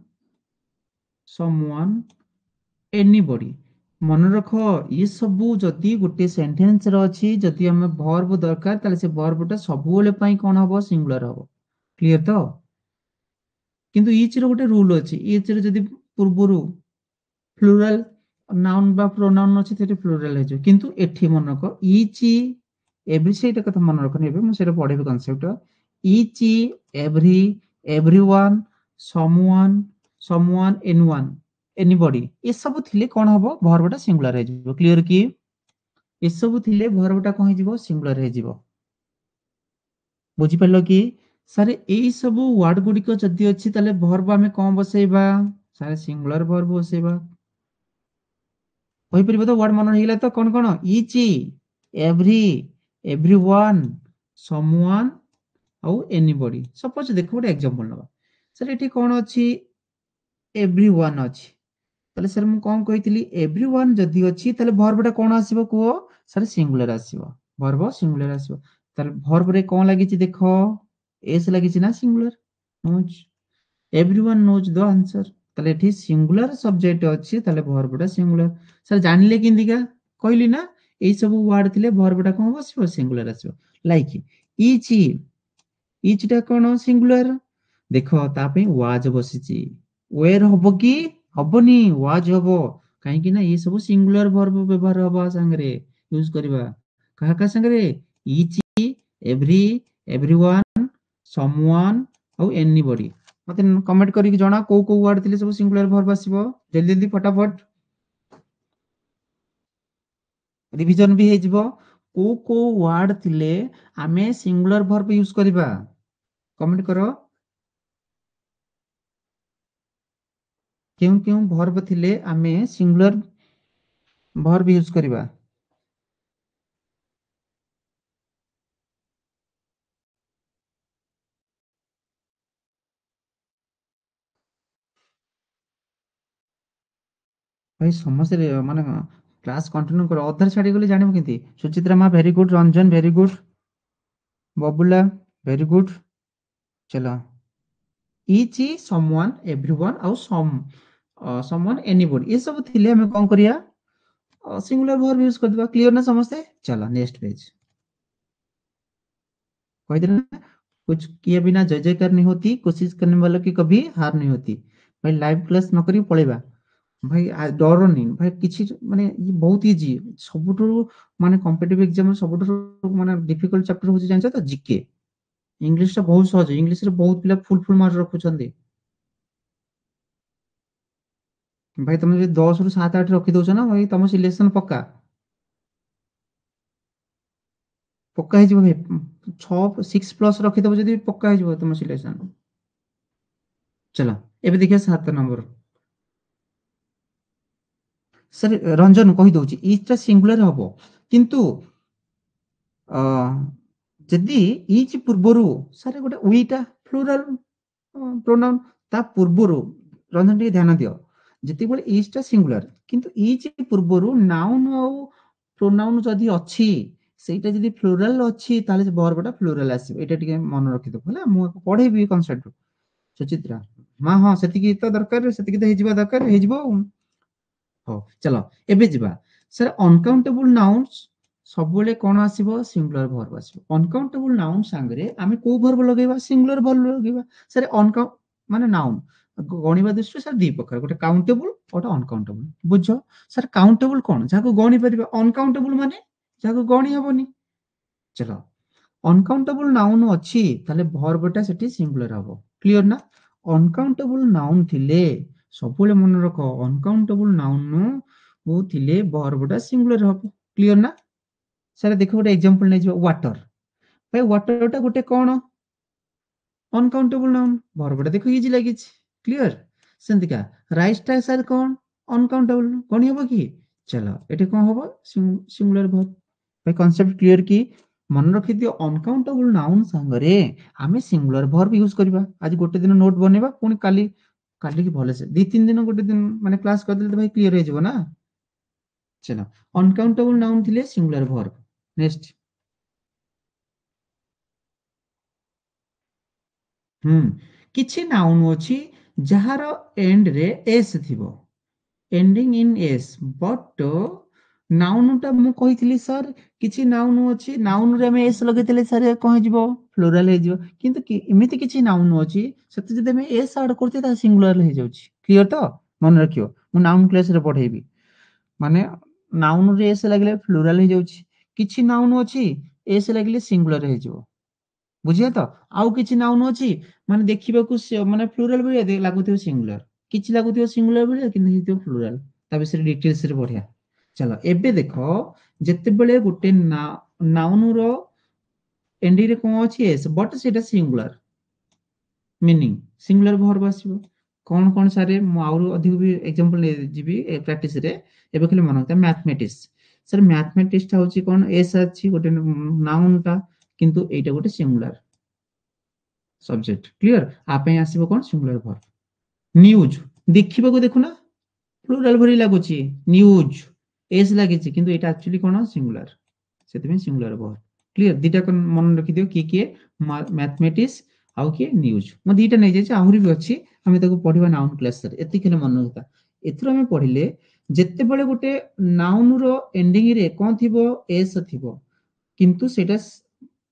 A: someone anybody मन रख ये सब जदि गोटे सेंटेंस रे अछि जदि हमें वर्ब दरकार ताले से वर्ब टा सब बेले पई कोन हबो सिंगुलर हबो क्लियर तो किंतु ईच रे गोटे रूल अछि ईच रे जदि पूर्वरु प्लुराल नाउन बा प्रोनाउन अछि तेटे प्लुराल हे जो किंतु एठी मन रख ईच एवरी सेटा कथा मन रख नेबे मु सेटा पढेबे concept each every everyone someone someone anyone anybody ये सब थिले कोन हबो वर्ब टा सिंगुलर हे जिवो क्लियर की ये सब थिले वर्ब टा कोन हे जिवो सिंगुलर हे जिवो बुझी परलो की सारे एई सब वर्ड गुडी को जदि अछि ताले वर्ब हमें कोन बसेबा सारे सिंगुलर वर्ब बसेबा कहि परिबो तो वर्ड मन हिला तो कोन कोन ईच एवरी एवरीवन समवन आउ एनीबॉडी सपोज देखो गोटे एग्जांपल नबा सर एठी कोन अछि एवरीवन अछि ताले सर मु कोन कहितली एवरीवन जदि अछि ताले वर्ब टा कोन आसीबो को सर सिंगुलर आसीबो वर्ब सिंगुलर आसीबो ताले वर्ब रे कोन लागि छि देखो एस लागि छि ना singular knows everyone knows the answer ताले एठी सिंगुलर सब्जेक्ट अछि ताले वर्ब टा सिंगुलर सर जानिले किंदिका कहली ना एई सब वर्ड थिले वर्ब टा कोन बसिबो सिंगुलर आसीबो लाइक ईच ईच टा कोन सिंगुलर देखो ता पे वाज बसिछि वेयर हबो की हबोनी वाज हबो काहे कि ना ये सब सिंगुलर वर्ब व्यवहार हबा संगरे यूज करबा कहा का संगरे ईच एवरी एवरीवन समवन आउ एनीबॉडी मते कमेंट करी जणा को को वर्ड थिले सब सिंगुलर वर्ब आसीबो जल्दी जल्दी फटाफट रिवीजन भी हे जिवो को वर्ड थिले आमे सिंगुलर वर्ब यूज करबा कमेंट करो क्यों क्यों वर्ब थिले आमे सिंगुलर वर्ब यूज करबा भाई समस्त माने क्लास कंटिन्यू करो अधर छाड़ी गले जानिबो किंती सुचित्रा मा very good Ranjan very good Babula very good चलो ईच समवन एवरीवन आउ समवन एनीबॉडी ये सब थिले हमें कोन करिया सिंगुलर वर्ब यूज कर दिबा क्लियर ना समझते चलो नेक्स्ट पेज कह देना कुछ किए बिना जय जयकार नहीं होती कोशिश करने वालों की कभी हार नहीं होती भाई लाइव क्लास न करी पळेबा भाई डर नहीं भाई किछि माने ये बहुत इजी सबुठु माने कॉम्पिटिटिव एग्जाम सबुठु माने डिफिकल्ट चैप्टर होची जानछ तो जीके इंग्लिश टा बहुत सहज इंग्लिश रे बहुत पिला फुल फुल मार्क रखुछंदी भाई तुम जे 10 रु 7 8 रखि दोछ ना भाई तुम सिलेक्शन पक्का पक्का हे भाई 6 6 प्लस रखि दबो जदी पक्का हे तुम सिलेक्शन चलो एबे देखिए 7 नंबर सर रंजन कहि दउची ईच टा सिंगुलर हबो किंतु अ जदी ईच पूर्वरु सर गोटे वीटा प्लुरल प्रोनाउन ता पूर्वरु रंजन टिके ध्यान दियो जति बेले इज टा सिंगुलर किंतु इज पूर्वरु नाउन और प्रोनाउन जदि अछि सेटा जदि प्लुरल अछि ताले वर्बटा प्लुरल आसीबो एटा टिके मन रखि दो होला मु पढेबी कांसेप्ट सुचित्रा हां हां सेति की तो दरकार सेति की तो हेजिबा दरकार हेजिबो हो चलो एबे जिबा सर अनकाउंटेबल नाउन्स सबले कोन आसीबो सिंगुलर वर्ब आसीबो अनकाउंटेबल नाउन संगरे आमे को वर्ब लगेबा सिंगुलर वर्ब लगेबा सर अनकाउंट माने नाउन गणिबा दृष्टि सर दी प्रकार गोटे काउंटेबल और अनकाउंटेबल बुझो सर काउंटेबल कोन जाको गणी परिबा अनकाउंटेबल माने जाको गणी हबोनी चलो अनकाउंटेबल नाउन अछि ताले वर्बटा सेठी सिंगुलर हबो क्लियर ना अनकाउंटेबल नाउन थिले सबले मन रखो अनकाउंटेबल नाउन वो थिले वर्बटा सिंगुलर हबो क्लियर ना सर देखो गोटे एग्जांपल नै जो वाटर भाई वाटरटा गोटे कोन अनकाउंटेबल नाउन वर्बटा देखो इजी लागि क्लियर सेंतिका राइस टा सर कोन अनकाउंटेबल कोन हबो की चलो एटे कोन हबो सिंगुलर वर्ब भाई कांसेप्ट क्लियर की मन रखि दियो अनकाउंटेबल नाउन संगरे आमे सिंगुलर वर्ब यूज करबा आज गोटे दिन नोट बनेबा पुनी काली काली की भले से दी तीन दिन गोटे दिन माने क्लास कर देले तो भाई क्लियर हो जबो ना चलो अनकाउंटेबल नाउन थिले सिंगुलर वर्ब नेक्स्ट किछि नाउन अछि जहार एंड रे एस थिबो ending in S but noun टा मु कहितली सर किछि नाउन अछि नाउन रे हम एस लगेतले सर कह जिवो फ्लोरल हे जिवो किंतु एमिति किछि नाउन अछि सते जदि हम एस ऐड करते ता सिंगुलर हे जाउछि क्लियर तो मन रखियो मु नाउन क्लास रे पढेबी माने नाउन रे एस लागले फ्लोरल हे जाउछि किछि नाउन अछि एस लागले सिंगुलर हे जिवो बुझिया तो आउ किछि नाउन अछि माने देखिबाकू माने फ्लोरल भलिया लागुथियो सिंगुलर किछि लागुथियो सिंगुलर भलिया किंतु हेतियो फ्लोरल ता विषय डिटेल्स रे बढ़िया चलो एबे देखो जत्ते बेले गुटे नाउन रो एंडी रे कोन अछि एस बट सेटा सिंगुलर मीनिंग सिंगुलर वर्ब आसीबो कोन कोन सारे मु आउर अधिक भी एग्जांपल ले जिबी प्रैक्टिस रे एबे खाली मन होता मैथमेटिक्स सर मैथमेटिक्स ता होची कोन एस अछि गोटे नाउन ता किंतु एटा गोटे सिंगुलर सब्जेक्ट क्लियर आपे आसीबो कोन सिंगुलर वर्ब न्यूज देखिबा को देखुना प्लुरल भरी लागुची न्यूज एस लागिची किंतु एटा एक्चुअली कोन सिंगुलर सेति में सिंगुलर वर्ब क्लियर दीटा कोन मन रखि दियो की मैथमेटिक्स आउ की न्यूज म दीटा नै जे आहुरी भी अछि हमें ताको पढिबा नाउन क्लास रे एति केने मन होता एथरो हमें पढिले जेते बेले गोटे नाउन रो एंडिंग रे कोन थिबो एस थिबो किंतु सेटा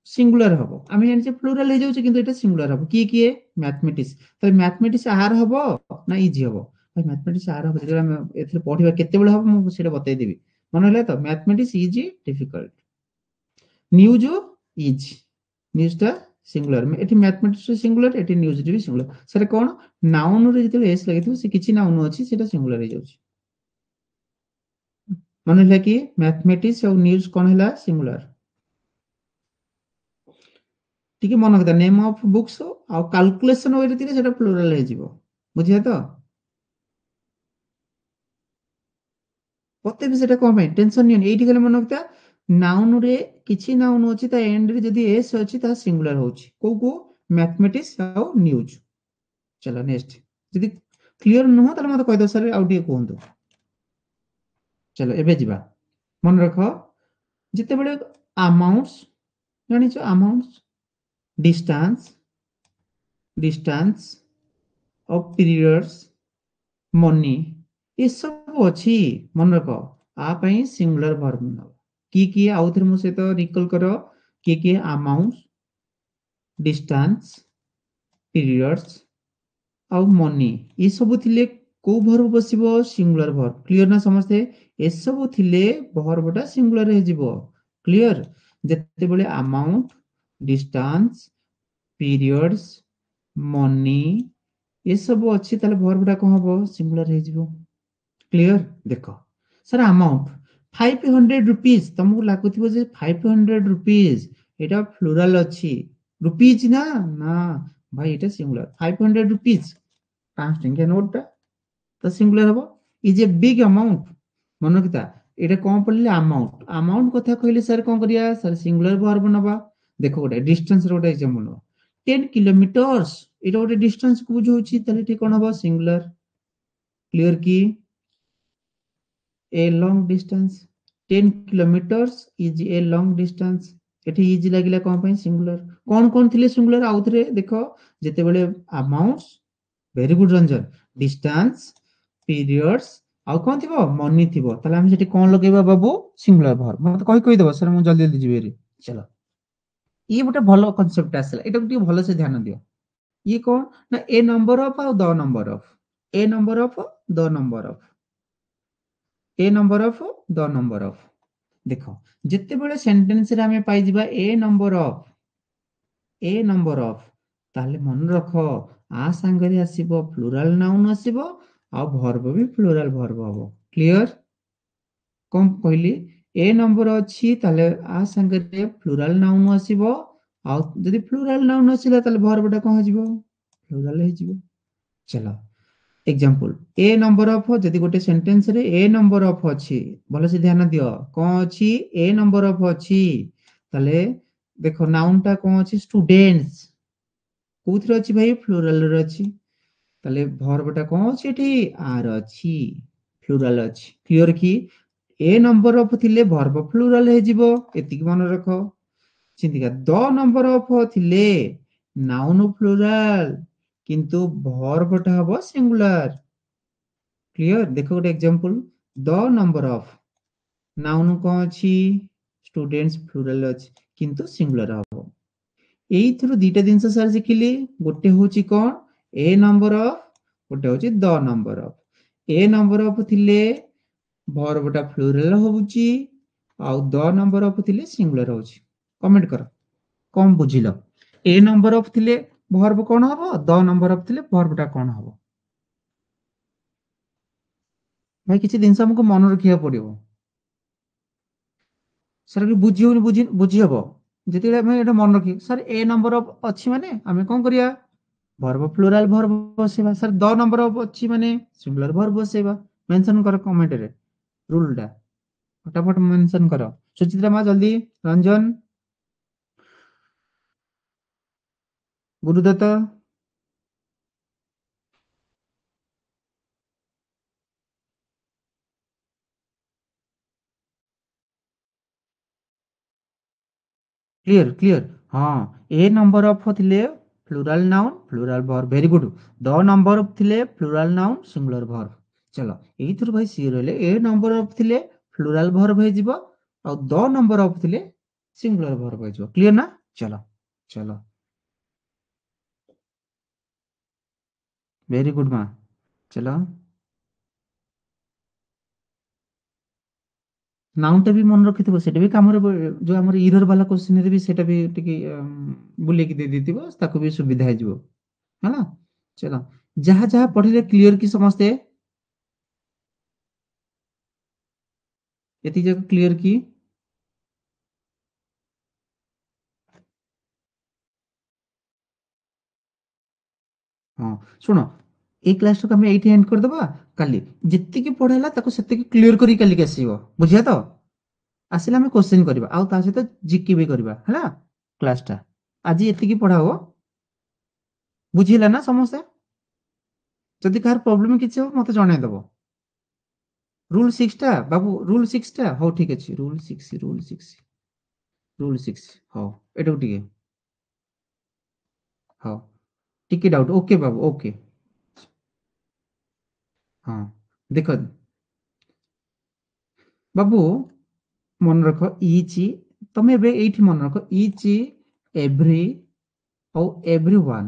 A: सिंगुलर हबो आमे जानि प्लुरल हे जाउछ किंतु एटा सिंगुलर हबो की मैथमेटिक्स तो मैथमेटिक्स आर हबो ना इजी हबो भाई मैथमेटिक्स आर हबो जे हम एथरे पढिबा केते बेले हबो मु सेटा बतै देबी मन होला तो mathematics easy difficult news is news टा सिंगुलर एठी मैथमेटिक्स सिंगुलर एठी न्यूज भी सिंगुलर सर कोन नाउन रे जते एस लागिथि से किछि नाउन अछि सेटा सिंगुलर हे जाउछ मन होला कि मैथमेटिक्स और न्यूज कोन होला सिंगुलर ठीक है मन रखता नेम ऑफ बुक्स आ कैलकुलेशन वे रे सेटा प्लुरल हे जिवो बुझिया तो पते भी सेटा कोन पे टेंशन नहीं एठी खाली मन रखता नाउन रे किछि नाउन अछि ता एंड रे जदी एस अछि ता सिंगुलर होछि को मैथमेटिक्स आ न्यूज चलो नेक्स्ट जदी क्लियर न हो ताले मते कहि दो सर आउडी कोहंतु चलो एबे जिबा मन रखो जिते बेले अमाउंट्स जानि छ amounts distance distance of periods money ये सब अछि मन रखो आ पई सिंगुलर वर्ब न की आउ थर मु से तो रिकॉल करो की अमाउंट डिस्टेंस पीरियड्स आ मनी ये सब थिले को वर्ब बसिबो सिंगुलर वर्ब क्लियर ना समझते ए सब थिले वर्बटा सिंगुलर हे जिवो क्लियर जते बेले अमाउंट डिस्टेंस पीरियड्स मनी ये सब अच्छी ताले वर्बटा कोन हबो सिंगुलर हे जिवो क्लियर देखो सर अमाउंट 500 रुपीस तुमको लागुथिबो जे 500 रुपीस एटा फ्लोरल अछि रुपीस ना ना भाई एटा सिंगुलर 500 रुपीस 5 टंकिया नोट टा तो सिंगुलर हबो इज ए बिग अमाउंट मन किता एटा कोन पड़ले अमाउंट अमाउंट कथा कहले सर कोन करिया सर सिंगुलर वर्ब नबा देखो गोटे डिस्टेंस रो गोटे एग्जांपल 10 किलोमीटर्स एटा गोटे डिस्टेंस को बुझौछि तले ठी कोन हबो सिंगुलर क्लियर की a long distance 10 kilometres is a long distance एठी इजी लागिला कोन पई सिंगुलर कोन थिले सिंगुलर आउथरे देखो जेते बेले amounts very good Ranjan distance periods आउ कोन थिबो मनी थिबो तले हम सेठी कोन लगेबा बाबू सिंगुलर वर्ब मत कहि देबो सर मु जल्दी जल्दी जिबेरी चलो ये गोटे भलो कांसेप्ट आसला एटा टिके भलो से ध्यान दियो ये कोन ना ए नंबर ऑफ आउ the number of A number of the number of A number of the number of देखो जिते बेले सेंटेंस रे हमें पाई जिबा ए नंबर ऑफ ताले मन रखो आ संगरे आसीबो प्लुरल नाउन आसीबो आ वर्ब भी प्लुरल वर्ब हबो क्लियर कम कहली ए नंबर अछि ताले आ संगरे प्लुरल नाउन आसीबो आ जदि प्लुरल नाउन आसीला ताले वर्बटा कोन हो जिवो प्लुरल हे जिवो चलो एग्जांपल ए नंबर ऑफ जदि गोटे सेंटेंस रे ए नंबर ऑफ अछि भलो से ध्यान दियो कोन अछि ए नंबर ऑफ अछि ताले देखो नाउन टा कोन अछि स्टूडेंट्स कोथरे अछि भाई प्लुरल रे अछि ताले वर्ब टा कोन अछि एठी आर अछि प्लुरल अछि क्लियर की ए नंबर ऑफ थिले वर्ब प्लुरल हे जिवो एतिक मन रखो चिंतिका द नंबर ऑफ थिले नाउन प्लुरल किंतु वर्ब टा हबो सिंगुलर क्लियर देखो गोटे example the number of noun कोन अछि स्टूडेंट्स प्लुरल अछि किंतु सिंगुलर हबो एइथिरु दिटा जिंस सर सिखिली गोटे होची कोन ए नंबर ऑफ गोटे होची the number of A number of थिले वर्ब टा प्लुरल होउची आउ द नंबर ऑफ थिले सिंगुलर होउची कमेंट करो कम बुझिलो ए नंबर ऑफ थिले वर्ब कोन हबो द नंबर ऑफ थिले वर्ब टा कोन हबो भाई किछि दिन हमको मन रखिया पड़िबो सर कि बुझी होनी बुझी हबो जेते हमें एटा मन रखी सर ए नंबर ऑफ अछि माने हमें कोन करिया वर्ब प्लुरल वर्ब बसेबा सर द नंबर ऑफ अछि माने सिंगुलर वर्ब बसेबा मेंशन करो कमेंट रे रूल टा फटाफट मेंशन करो सुचित्रा मां जल्दी रंजन गुरुदत्त क्लियर क्लियर हाँ ए नंबर ऑफ थिले plural noun plural verb very good the number of थिले प्लुरल नाउन सिंगुलर वर्ब चलो एइथुर भाई सी रहले ए नंबर ऑफ थिले प्लुरल वर्ब हे जिवो और द नंबर ऑफ थिले सिंगुलर वर्ब हे जिवो क्लियर ना चलो चलो वेरी गुड मां चलो नाउन टा भी मन रखिथिबो सेटा भी काम रे जो हमर इरर वाला क्वेश्चन रे भी सेटा भी टिके बुले की दे देतिबो ताको भी सुविधा हे जिवो हैना चलो जहा जहा पढ़िले क्लियर की समझते एति जगह क्लियर की हाँ सुनो ए क्लास को हमें एठी एंड कर दबा काली जत्ति की पढ़ाला ताको सेत्ति की क्लियर करी काली के आसीबो बुझिया तो आसिले हमें क्वेश्चन करबा आ ता सहित जीके भी करबा हैला क्लास टा आज एति की पढ़ाओ बुझिला ना समस्या जदि कार प्रॉब्लम किछ हो मते जणाई दबो रूल 6 टा बाबू रूल 6 टा हो ठीक अछि रूल 6 हो एटो टिके हो टिके डाउट ओके बाबू ओके हाँ देखो बाबू मन रख इच तमे बे एठी मन रख इच एवरी और एवरीवन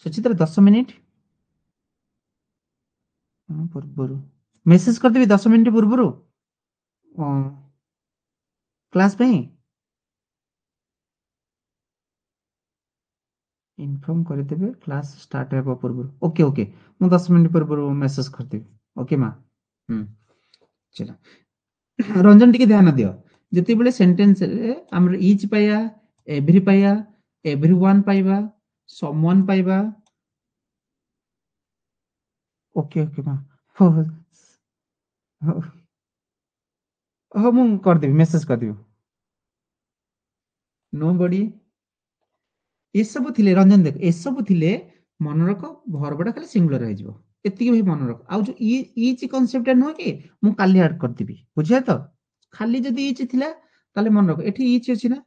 A: सुचित्रा 10 मिनिट पूर्वरु मेसेज करदेबी 10 मिनिट पूर्वरु क्लास पे इन्फॉर्म करदेबे क्लास स्टार्ट हेबा पूर्वरु ओके ओके मु 10 मिनिट पूर्वरु मेसेज करदेबी ओके मां चलो रंजन टिके ध्यान दियो जति बेले सेंटेंस रे हमर इच पाया एवरीवन पाइबा समवन पाइबा ओके ओके मां हो हो हो मु कर देबी मेसेज कर देबी नो बडी ଏସବୁ ଥିଲେ ରଞ୍ଜନ ଦେଖ ଏସବୁ ଥିଲେ ମନେ ରଖ ଭର୍ବଟା ଖାଲି ସିଙ୍ଗୁଲାର ହେଇଯିବ। ଏତିକି ଭାଇ ମନେ ରଖ। ଆଉ ଯୋଉ ଇଚ୍ କନସେପ୍ଟଟା ନୁହଁ କି ମୁଁ କାଲି ଆଡ୍ କରିଦେବି ବୁଝିବା ତ। ଖାଲି ଯଦି ଇଚ୍ ଥିଲା ତାହେଲେ ମନେ ରଖ ଏଠି ଇଚ୍ ଅଛି ନା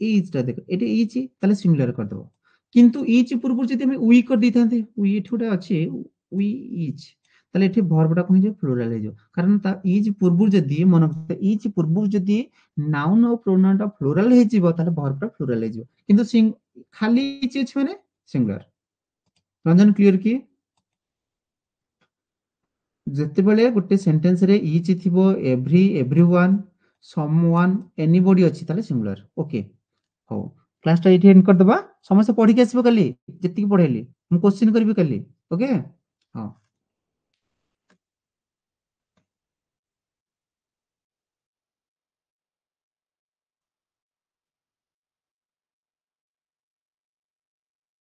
A: ଇଚ୍ ଟା ଦେଖ ଏଠି ଇଚ୍ ତାହେଲେ ସିଙ୍ଗୁଲାର କରିଦବ। କିନ୍ତୁ ଇଚ୍ ପୂର୍ବରୁ ଯଦି ଆମେ ଉଇ କରିଦେଇଥାନ୍ତେ ଉଇ ଏଠି ଗୋଟେ ଅଛି ଉଇ ଇଚ୍ ତାହେଲେ ଏଠି ଭର୍ବଟା କଣ ହେଇଯିବ ପ୍ଲୁରାଲ ହେଇଯିବ। କାରଣ ତା ଇଚ୍ ପୂର୍ବରୁ ଯଦି ମନେ ରଖ ଇଚ୍ ପୂର୍ବରୁ ଯଦି ନାଉନ ଆଉ ପ୍ରୋନାଉନ ଟା ପ୍ଲୁରାଲ ହେଇଯିବ ତାହେଲେ ଭର୍ବଟା ପ୍ଲୁରାଲ ହେଇଯିବ। କିନ୍ତୁ ଖାଲି ଇଚ୍ ଅଛି ମାନେ ସିଙ୍ଗୁଲାର। ରଞ୍ଜନ କ୍ଲିୟର କି? ଯେତେବେଳେ ଗୋଟେ ସେଣ୍ଟେନ୍ସ ରେ ଇଚ୍ ଥିବ ଏଭ୍ରି ଏଭ୍ରିୱାନ୍ ସମୱାନ୍ ଏନିବଡି ଅଛି ତାହେଲେ ସିଙ୍ଗୁଲାର। ଓକେ ହଉ କ୍ଲାସଟା ଏଇଠି ଏଣ୍ଡ କରିଦବା। ସମସ୍ତେ ପଢିକି ଆସିବ କାଲି ଯେତିକି ପଢେଇଲି ମୁଁ କୋଶ୍ଚିନ୍ କରିବି କାଲି। ଓକେ ହଁ।